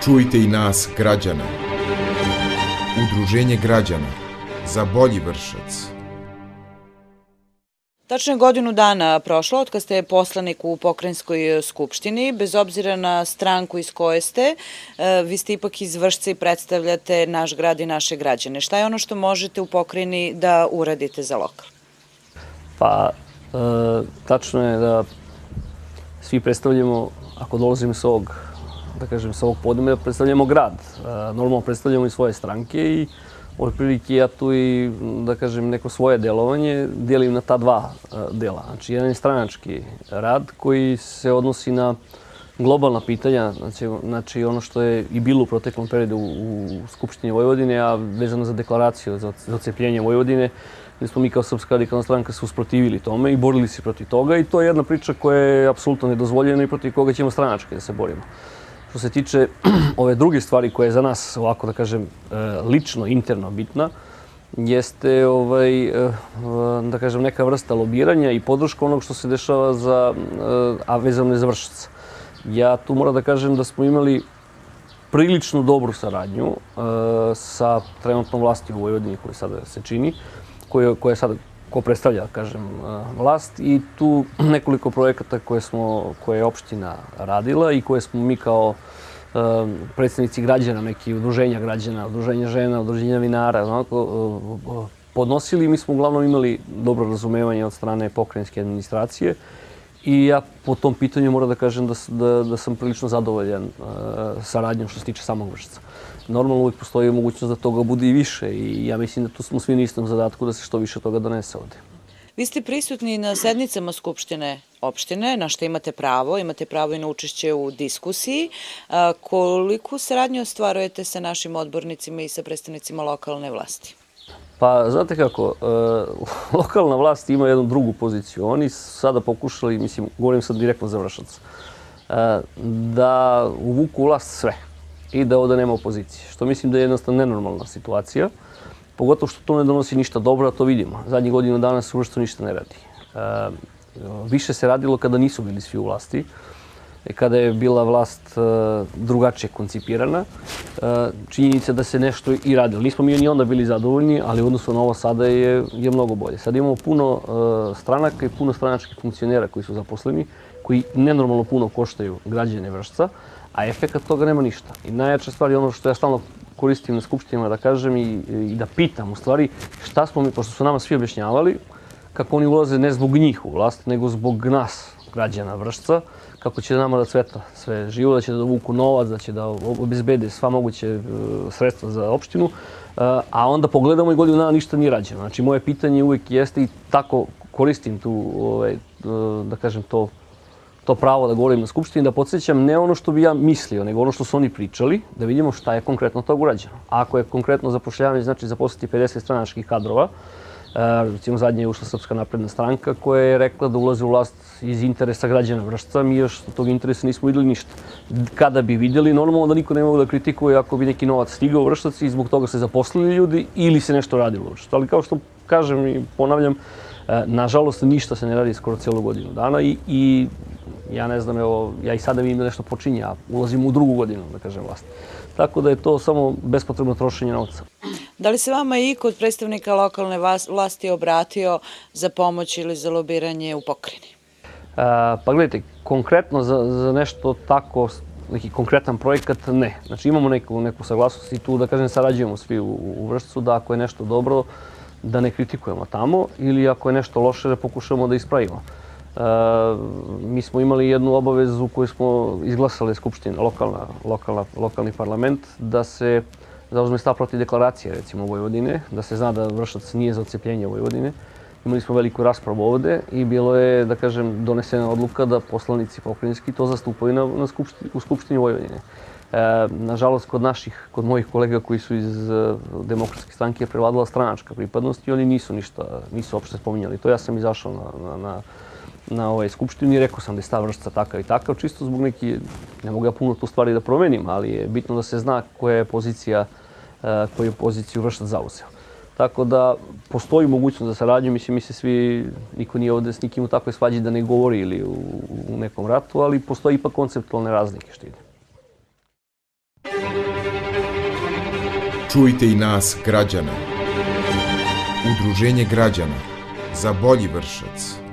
Čujte i nas, građana. Udruženje građana za bolji Vršac. Tačno je godinu dana prošlo od kad ste poslanik u Pokrajinskoj skupštini. Bez obzira na stranku iz koje ste, vi ste ipak iz Vršca i predstavljate naš grad i naše građane. Šta je ono što možete u pokrajini da uradite za lokal? Pa, tačno je da svi predstavljamo, ako dolazimo s ovog, da kažem, s ovog podnebja, predstavljamo grad. Normalno predstavljamo i svoje stranke i od prilike ja tu i, da kažem, neko svoje delovanje dijelim na ta dva dela. Znači, jedan je stranački rad koji se odnosi na globalna pitanja, znači ono što je i bilo u proteklom periodu u Skupštini Vojvodine, a vezano za deklaraciju za odcepljenje Vojvodine, gdje smo mi kao Srpska radikalna stranka se usprotivili tome i borili se protiv toga i to je jedna priča koja je apsolutno nedozvoljena i protiv koga ćemo stranački da se borimo. Što se tiče ove druge stvari koje je za nas, ovako da kažem, lično, interno bitna, jeste, da kažem, neka vrsta lobiranja i podrška onog što se dešava a vezano je za Vršac. Ja tu moram da kažem da smo imali prilično dobru saradnju sa trenutnom vlasti u Vojvodini koja sada se čini, koja sada ko predstavlja, kažem, vlast i tu nekoliko projekata koje je opština radila i koje smo mi kao predstavnici građana, neki udruženja građana, udruženja žena, udruženja vinara, podnosili. Mi smo uglavnom imali dobro razumevanje od strane pokrajinske administracije i ja po tom pitanju moram da kažem da sam prilično zadovoljan saradnjom što se tiče samog Vršca. Normalno uvijek postoji mogućnost da toga bude i više i ja mislim da tu smo svi na istom zadatku da se što više toga donese ovde. Vi ste prisutni na sednicama Skupštine opštine, na što imate pravo i na učešće u diskusiji. Koliku saradnju ostvarujete sa našim odbornicima i sa predstavnicima lokalne vlasti? Pa, znate kako, lokalna vlast ima jednu drugu poziciju. Oni sada pokušali, mislim, govorim sad direktno za Vršac, da uvuku vlast sve i da ovdje nema opozicije. Što mislim da je jednostavno nenormalna situacija. Pogotovo što to ne donosi ništa dobro, a to vidimo. Zadnjih godinu dana se uopšte ništa ne radi. Više se radilo kada nisu bili svi u vlasti, kada je bila vlast drugačije koncipirana. Činjenica da se nešto i radilo. Nismo mi ni onda bili zadovoljni, ali u odnosu na ovo sada je mnogo bolje. Sad imamo puno stranaka i puno stranačkih funkcionera koji su zaposleni, koji nenormalno puno koštaju građane Vršca, a efekat toga nema ništa. I najjača stvar je ono što ja stalno koristim na skupštinama da kažem i da pitam u stvari šta smo mi, pošto su nama svi objašnjavali, kako oni ulaze ne zbog njih u vlast, nego zbog nas, građana Vršca, kako će nama da cveta sve živo, da će da dovuku novac, da će da obezbede sva moguće sredstva za opštinu, a onda pogledamo i godinu dana ništa nije rađeno. Znači, moje pitanje uvijek jeste i tako koristim tu, da kažem, to pravo da govorim na skupštini, da podsjećam ne ono što bi ja mislio, nego ono što su oni pričali, da vidimo šta je konkretno tog urađeno. Ako je konkretno zapošljavanje, znači zaposliti 50 stranačkih kadrova, recimo zadnje je ušla Srpska napredna stranka koja je rekla da ulazi u vlast iz interesa građana Vršca, mi još tog interesa nismo vidjeli ništa. Kada bi vidjeli, normalno da niko ne mogu da kritikuje ako bi neki novac stigao u Vršac i zbog toga se zaposlili ljudi ili se nešto radilo u Vršcu. Ali kao što kažem i ponavljam, nažalost ništa se ne radi skoro cijelu godinu dana i ja ne znam, evo, ja i sada vidim da nešto počinje, a ulazim u drugu godinu, da kažem, vlasti. Tako da je to samo bespotrebno trošenje novca. Da li se vama i kod predstavnika lokalne vlasti obratio za pomoć ili za lobiranje u pokrajini? Pa gledajte, konkretno za nešto tako, neki konkretan projekat, ne. Znači imamo neku saglasnost i tu, da kažem, sarađujemo svi u Vršcu, da ako je nešto dobro, da ne kritikujemo tamo ili ako je nešto loše, da pokušamo da ispravimo. Mi smo imali jednu obavezu koju smo izglasali Skupština, lokalni parlament, da se zauzme stav protiv deklaracije, recimo, Vojvodine, da se zna da Vršac nije za odcepljenje Vojvodine. Imali smo veliku raspravu ovde i bilo je, da kažem, donesena odluka da poslanici pokrajinski to zastupaju u Skupštini Vojvodine. Nažalost, kod mojih kolega koji su iz Demokratske stranke je prevladala stranačka pripadnost i oni nisu uopšte spominjali to. Ja sam izašao na ovoj skupštini i rekao sam da je stav Vršca takav i takav, čisto zbog neki, ne mogu ja puno tu stvari da promenim, ali je bitno da se zna koju je poziciju Vršac zauzeo. Tako da postoji mogućnost za saradnju, mislim, mi se svi, niko nije ovde s nikim u takvoj svađi da ne govori ili u nekom ratu, ali postoji ipak konceptualne razlike što ide. Čujte i nas, građane. Udruženje građana za bolji Vršac.